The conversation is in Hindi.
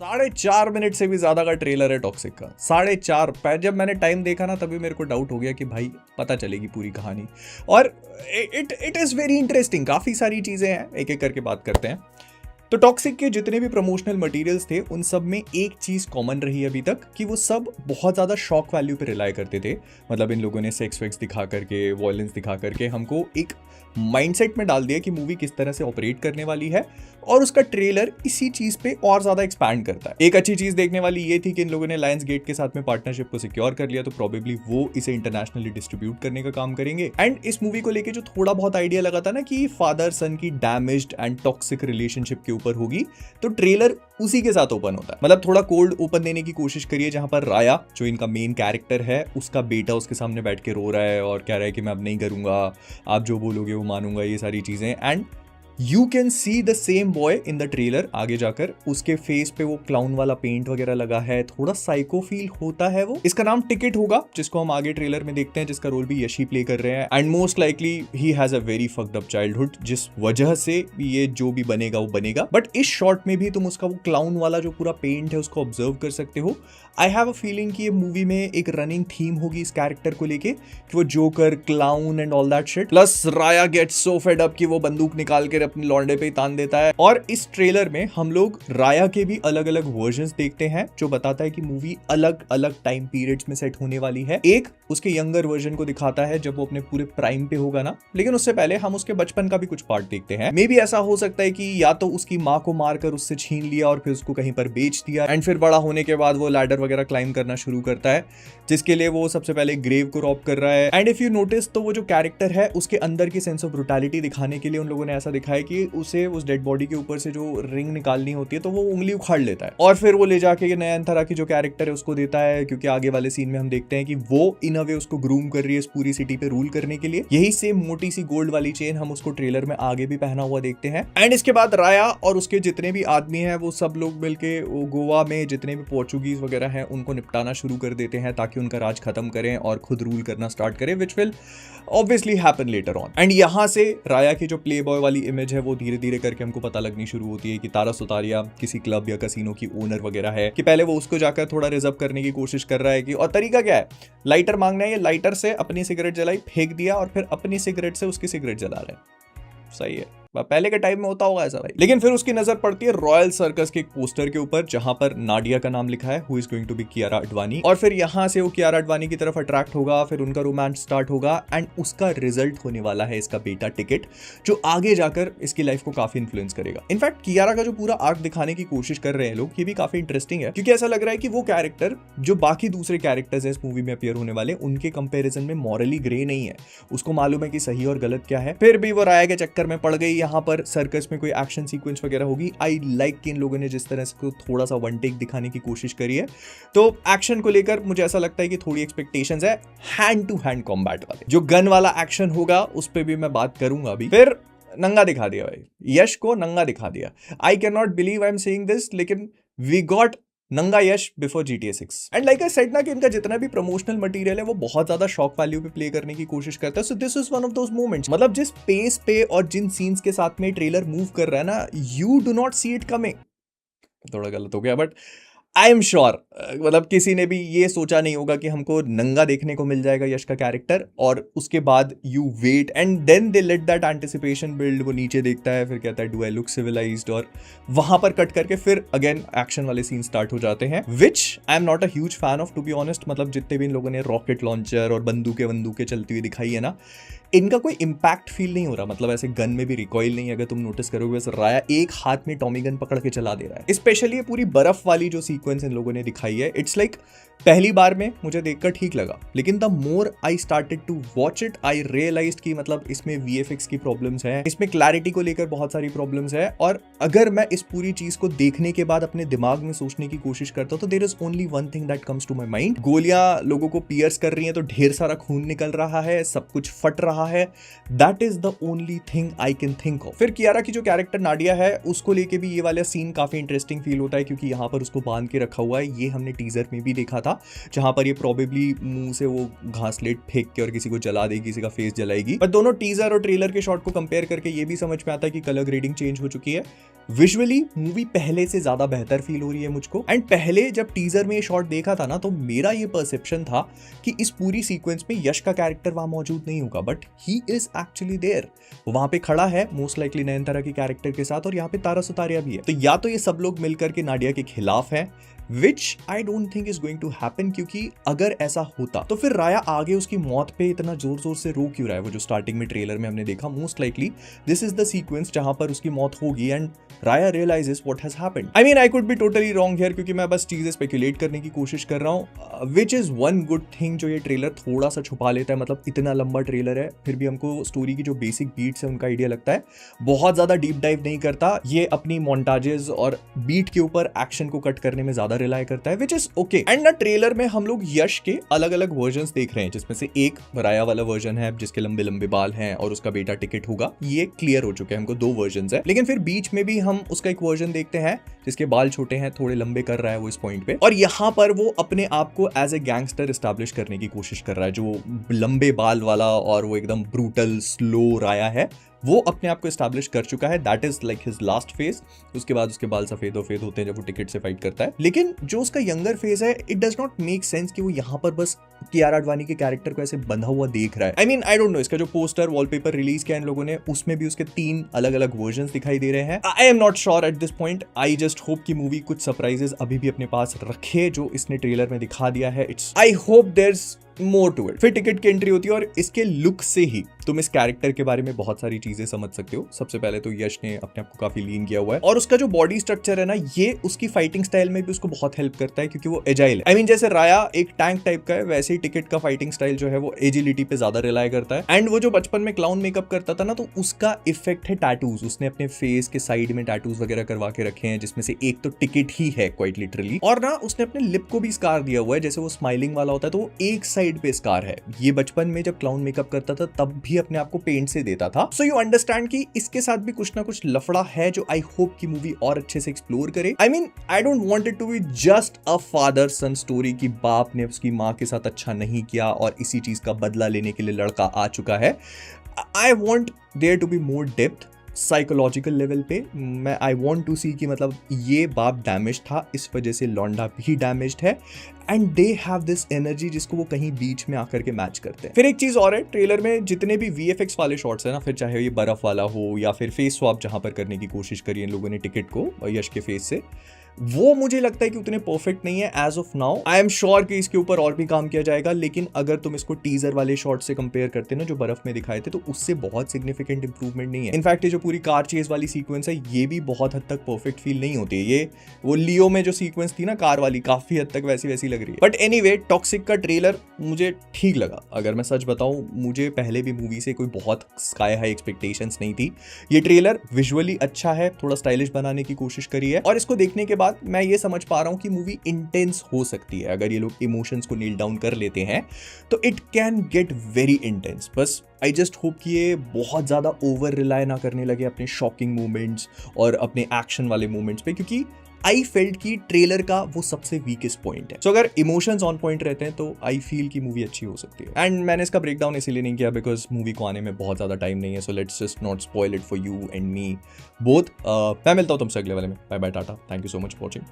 4.5 मिनट से भी ज्यादा का ट्रेलर है टॉक्सिक का। 4.5 जब मैंने टाइम देखा ना तभी मेरे को डाउट हो गया कि भाई पता चलेगी पूरी कहानी। और इट इज वेरी इंटरेस्टिंग। काफी सारी चीजें हैं, एक एक करके बात करते हैं। तो टॉक्सिक के जितने भी प्रमोशनल मटेरियल्स थे उन सब में एक चीज कॉमन रही अभी तक कि वो सब बहुत ज्यादा शॉक वैल्यू पे रिलाई करते थे। मतलब इन लोगों ने सेक्स वेक्स दिखा करके, वॉयलेंस दिखा करके हमको एक माइंडसेट में डाल दिया कि मूवी किस तरह से ऑपरेट करने वाली है, और उसका ट्रेलर इसी चीज पे और ज्यादा एक्सपैंड करता है। एक अच्छी चीज देखने वाली ये थी कि इन लोगों ने लायंस गेट के साथ में पार्टनरशिप को सिक्योर कर लिया, तो प्रोबेबली वो इसे इंटरनेशनली डिस्ट्रीब्यूट करने का काम करेंगे। एंड इस मूवी को लेके जो थोड़ा बहुत आइडिया लगा था ना कि फादर सन की डैमेज्ड एंड टॉक्सिक रिलेशनशिप के ऊपर होगी, तो ट्रेलर उसी के साथ ओपन होता है। मतलब थोड़ा कोल्ड ओपन देने की कोशिश करिए, जहां पर राया जो इनका मेन कैरेक्टर है उसका बेटा उसके सामने बैठ के रो रहा है और कह रहा है कि मैं अब नहीं करूंगा, आप जो बोलोगे वो मानूंगा, ये सारी चीजें। And you can see the same boy in the trailer. आगे जाकर उसके फेस पे वो क्लाउन वाला पेंट वगैरह लगा है, थोड़ा साइको फील होता है वो। इसका नाम टिकट होगा, जिसको हम आगे ट्रेलर में देखते हैं, जिसका रोल भी यशी प्ले कर रहे हैं। And most likely he has a very fucked up childhood, जिस वजह से ये जो भी बनेगा वो बनेगा। बट इस शॉट में भी तुम उसका वो क्लाउन वाला जो पूरा पेंट है उसको ऑब्जर्व कर सकते हो। आई हैव अ फीलिंग कि ये मूवी में एक रनिंग थीम होगी इस कैरेक्टर को लेके कि वो joker, clown and all that shit. Plus Raya gets so fed up कि वो बंदूक निकाल कर अपने लौंडे पे तान देता है। और इस ट्रेलर में हम लोग राया के भी अलग अलग वर्जन्स देखते हैं, जो बताता है कि मूवी अलग अलग टाइम पीरियड्स में सेट होने वाली है। एक उसके यंगर वर्जन को दिखाता है जब वो अपने पूरे प्राइम पे होगा ना, लेकिन उससे पहले हम उसके बचपन का भी कुछ पार्ट देखते हैं। मे बी ऐसा हो सकता है कि या तो उसकी माँ को मारकर उससे छीन लिया और फिर उसको कहीं पर बेच दिया, एंड फिर बड़ा होने के बाद वो लैडर वगैरह क्लाइंब करना शुरू करता है, जिसके लिए वो सबसे पहले ग्रेव को रॉब कर रहा है। एंड इफ यू नोटिस तो वो जो कैरेक्टर है उसके अंदर की सेंस ऑफ ब्रुटैलिटी दिखाने के लिए उन लोगों ने ऐसा दिखाया कि उसे उस डेड बॉडी के ऊपर से जो रिंग निकालनी होती है तो वो उंगली उखाड़ लेता है और फिर वो ले जाके ये नयनतारा की जो कैरेक्टर है उसको देता है, क्योंकि आगे वाले सीन में हम देखते हैं कि वो इन अ वे उसको ग्रूम कर रही है इस पूरी सिटी पे रूल करने के लिए। यही सेम मोटी सी गोल्ड वाली चेन हम उसको ट्रेलर में आगे भी पहना हुआ देखते हैं। एंड इसके बाद राया और उसके जितने भी आदमी हैं वो सब लोग मिलके गोवा में जितने भी पोर्चुगीज वगैरह हैं उनको निपटाना शुरू कर देते हैं ताकि उनका राज खत्म करें और खुद रूल करना स्टार्ट करें, which will obviously happen later on. And यहां से राया की जो प्ले बॉय वाली इमेज है वो धीरे धीरे करके हमको पता लगनी शुरू होती है कि तारा सुतारिया किसी क्लब या कसिनो की ओनर वगैरह है, कि पहले वो उसको जाकर थोड़ा रिजर्व करने की कोशिश कर रहा है कि, और तरीका क्या है, लाइटर मांगना है, ये लाइटर से अपनी सिगरेट जलाई, फेंक दिया और फिर अपनी सिगरेट से उसकी सिगरेट जला रहे हैं। सही है, पहले के टाइम में होता होगा ऐसा भाई। लेकिन फिर उसकी नजर पड़ती है रॉयल सर्कस के एक पोस्टर के ऊपर जहां पर नाडिया का नाम लिखा है, who is going to be Kiara Advani. और फिर यहां से वो कियारा अडवाणी की तरफ अट्रैक्ट होगा, फिर उनका रोमांस स्टार्ट होगा एंड उसका रिजल्ट होने वाला है इसका बेटा टिकट, जो आगे जाकर इसकी लाइफ को काफी इन्फ्लुएंस करेगा। इनफैक्ट कियारा का जो पूरा आर्क दिखाने की कोशिश कर रहे हैं लोग, ये भी काफी इंटरेस्टिंग है, क्योंकि ऐसा लग रहा है कि वो कैरेक्टर जो बाकी दूसरे कैरेक्टर्स हैं इस मूवी में अपीयर होने वाले, उनके कंपेरिजन में मॉरली ग्रे नहीं है। उसको मालूम है कि सही और गलत क्या है, फिर भी वो राय के चक्कर में पड़ गई। यहाँ पर सर्कस में कोई एक्शन सीक्वेंस वगैरह होगी। आई लाइक कि इन लोगों ने जिस तरह से थोड़ा सा वन टेक दिखाने की कोशिश करी है, तो एक्शन को लेकर मुझे ऐसा लगता है कि थोड़ी एक्सपेक्टेशंस है। हैंड टू हैंड कॉम्बैट वाले जो गन वाला एक्शन होगा उस पर भी मैं बात करूंगा अभी। फिर नंगा दिखा दिया भाई, यश को नंगा दिखा दिया। I can not believe I am saying this, लेकिन वी गॉट नंगा Yash before GTA 6। And like I said ना कि इनका जितना भी प्रमोशनल मटेरियल है वो बहुत ज्यादा शॉक वैल्यू पे प्ले करने की कोशिश करता है। So this is one of those moments, मतलब जिस पेस पे और जिन सीन्स के साथ में ट्रेलर मूव कर रहा है ना, you do not see it coming. थोड़ा गलत हो गया, बट आई एम श्योर मतलब किसी ने भी ये सोचा नहीं होगा कि हमको नंगा देखने को मिल जाएगा यश का कैरेक्टर, और उसके बाद you wait and then they let that anticipation build. वो नीचे देखता है, फिर कहता है डू आई लुक सिविलाइज्ड, और वहां पर कट करके फिर अगेन एक्शन वाले सीन स्टार्ट हो जाते हैं, which I am not a huge fan of to be honest. मतलब जितने भी इन लोगों ने रॉकेट लॉन्चर और बंदूकें चलती हुई दिखाई है ना, इनका कोई इंपैक्ट फील नहीं हो रहा। मतलब ऐसे गन में भी रिकॉइल नहीं, अगर तुम नोटिस करोगे बस राया एक हाथ में टॉमी गन पकड़ के चला दे रहा है। स्पेशली ये पूरी बर्फ वाली जो सीक्वेंस इन लोगों ने दिखाई है, इट्स लाइक पहली बार में मुझे देखकर ठीक लगा, लेकिन the more I started to watch it I realized कि मतलब इसमें VFX की प्रॉब्लम्स है, इसमें क्लैरिटी को लेकर बहुत सारी प्रॉब्लम्स है। और अगर मैं इस पूरी चीज को देखने के बाद अपने दिमाग में सोचने की कोशिश करता हूं तो there is only one thing that comes to my mind. गोलियां लोगों को पियर्स कर रही हैं तो ढेर सारा खून निकल रहा है, सब कुछ फट रहा है, that is the only thing I can think of. फिर कियारा की जो कैरेक्टर नाडिया है उसको लेके भी ये वाला सीन काफी इंटरेस्टिंग फील होता है, क्योंकि यहाँ पर उसको बांध के रखा हुआ है। ये हमने टीजर में भी देखा था, जहां पर ये प्रोबेबली मुंह से वो घासलेट फेंक के और किसी को जला देगी, किसी का फेस जलाएगी। पर दोनों टीजर और ट्रेलर के शॉट को कंपेयर करके ये भी समझ में आता है कि कलर ग्रेडिंग चेंज हो चुकी है। विजुअली मूवी पहले से ज्यादा बेहतर फील हो रही है मुझको। एंड पहले जब टीजर में ये शॉट देखा था ना, तो मेरा ये परसेप्शन था कि इस पूरी सीक्वेंस में यश का कैरेक्टर वहां मौजूद नहीं होगा, but he is actually there. वहां पे खड़ा है मोस्ट लाइकली नयनतारा के कैरेक्टर के साथ, और यहाँ पे तारा सुतारिया भी है। तो या तो ये सब लोग मिलकर के नाडिया के खिलाफ हैं, which I don't think is going to happen, क्योंकि अगर ऐसा होता तो फिर राया आगे उसकी मौत पे इतना जोर जोर से रो क्यों रहा है। वो जो स्टार्टिंग में ट्रेलर में हमने देखा, most likely this is the sequence जहां पर उसकी मौत होगी and Raya realizes what has happened. I mean I could be totally wrong here, क्योंकि मैं बस चीजें स्पेकुलेट करने की कोशिश कर रहा हूँ, which is one good thing जो ये ट्रेलर थोड़ा सा छुपा लेता है। मतलब इतना लंबा ट्रेलर है, फिर भी हमको स्टोरी की जो बेसिक बीट्स है उनका आइडिया लगता है। बहुत ज्यादा डीप डाइव नहीं करता, ये अपनी मोन्टाजेस और बीट के ऊपर एक्शन को कट करने में ज्यादा रिलाय करता है, विच इज ओके। एंड ना ट्रेलर में हम लोग यश के अलग अलग वर्जन देख रहे हैं, जिसमें से एक राया वाला वर्जन है जिसके लंबे लंबे बाल हैं और उसका बेटा टिकट होगा, ये क्लियर हो चुके हैं हमको, 2 वर्जन है। लेकिन फिर बीच में भी हम उसका एक वर्जन देखते हैं जिसके बाल छोटे हैं, थोड़े लंबे कर रहा है वो इस पॉइंट पे, और यहाँ पर वो अपने आप को एज ए गैंगस्टर एस्टैब्लिश करने की कोशिश कर रहा है। जो लंबे बाल वाला और वो एकदम ब्रूटल स्लो राया है, वो अपने आप को एस्टैब्लिश कर चुका है। That is like his last phase. उसके बाद उसके बाल सफेद होते हैं जब वो टिकट से फाइट करता है। लेकिन जो उसका यंगर फेज है, it does not make sense कि वो यहाँ पर बस कियारा आडवाणी के कैरेक्टर को ऐसे बंधा हुआ देख रहा है। आई मीन आई डोंट नो, इसका जो पोस्टर वॉलपेपर रिलीज किया इन लोगों ने, उसमें भी उसके 3 अलग अलग वर्जन दिखाई दे रहे हैं। आई am not sure at this point. I just hope कि मूवी कुछ सरप्राइजेस अभी भी अपने पास रखे जो इसने ट्रेलर में दिखा दिया है। It's I hope there's more to it. फिर टिकट की एंट्री होती है और इसके लुक से ही तुम इस कैरेक्टर के बारे में बहुत सारी चीजें समझ सकते हो। सबसे पहले तो यश ने अपने आप को काफी लीन किया हुआ है, और उसका जो बॉडी स्ट्रक्चर है ना, ये उसकी फाइटिंग स्टाइल में भी उसको बहुत हेल्प करता है, क्योंकि वो एजाइल है। आई मीन जैसे राया एक टैंक टाइप का है, वैसे ही टिकट का फाइटिंग स्टाइल जो है वो एजिलिटी पे ज्यादा रिलाय करता है। एंड वो जो बचपन में क्लाउन मेकअप करता था ना, तो उसका इफेक्ट है टैटूज। उसने अपने फेस के साइड में टैटूज वगैरह करवा के रखे हैं, जिसमें से एक तो टिकट ही है क्वाइट लिटरली, और ना उसने अपने लिप को भी स्कार दिया हुआ है। जैसे वो स्माइलिंग वाला होता है तो वो एक साइड पे स्कार है। ये बचपन में जब क्लाउन मेकअप करता था तब भी अपने आप को पेंट से देता था। सो यू अंडरस्टैंड कि इसके साथ भी कुछ ना कुछ लफड़ा है, जो आई होप की मूवी और अच्छे से एक्सप्लोर करे। I mean I don't want it to be just a father son story की बाप ने उसकी माँ के साथ अच्छा नहीं किया और इसी चीज का बदला लेने के लिए लड़का आ चुका है। I want there to be more depth psychological level पे। मैं आई वॉन्ट टू सी कि मतलब ये बाप डैमेज था, इस वजह से लौंडा भी डैमेज्ड है, and they have this energy जिसको वो कहीं बीच में आकर के मैच करते हैं। फिर एक चीज और है, ट्रेलर में जितने भी VFX वाले शॉट्स है ना, फिर चाहे ये बर्फ वाला हो या फिर फेस स्वैप जहां पर करने की कोशिश करी इन लोगों ने टिकट को यश के फेस से, वो मुझे लगता है कि उतने परफेक्ट नहीं है as of now. I am sure कि इसके ऊपर और भी काम किया जाएगा, लेकिन अगर तुम इसको टीजर वाले शॉट से कंपेयर करते ना, जो बर्फ में दिखाए थे, तो उससे बहुत सिग्निफिकेंट इंप्रूवमेंट नहीं है। इनफैक्ट ये जो पूरी कार चेज वाली सीक्वेंस है, ये भी बहुत हद तक परफेक्ट फील नहीं होती है। ये वो लियो में जो सीक्वेंस थी ना कार वाली, काफी हद तक वैसी वैसी लग रही है। बट एनीवे, टॉक्सिक का ट्रेलर मुझे ठीक लगा। अगर मैं सच बताऊं, मुझे पहले भी मूवी से कोई बहुत स्काई हाई एक्सपेक्टेशंस नहीं थी। ये ट्रेलर विजुअली अच्छा है, थोड़ा स्टाइलिश बनाने की कोशिश करी है, और इसको देखने के बाद मैं ये समझ पा रहा हूं कि मूवी इंटेंस हो सकती है। अगर ये लोग इमोशंस को नील डाउन कर लेते हैं तो it can get very intense. बस आई जस्ट होप कि ये बहुत ज्यादा ओवर रिलाय ना करने लगे अपने शॉकिंग मोमेंट्स और अपने एक्शन वाले मोमेंट्स पे, क्योंकि आई फेल्ट कि ट्रेलर का वो सबसे वीकेस्ट पॉइंट है। सो अगर इमोशंस ऑन पॉइंट रहते हैं तो आई फील कि मूवी अच्छी हो सकती है। एंड मैंने इसका ब्रेकडाउन इसीलिए नहीं किया बिकॉज मूवी को आने में बहुत ज्यादा टाइम नहीं है। So let's just not spoil it for you and me both. मैं मिलता हूँ तुमसे अगले वाले में। Bye bye, tata, thank you so much for watching.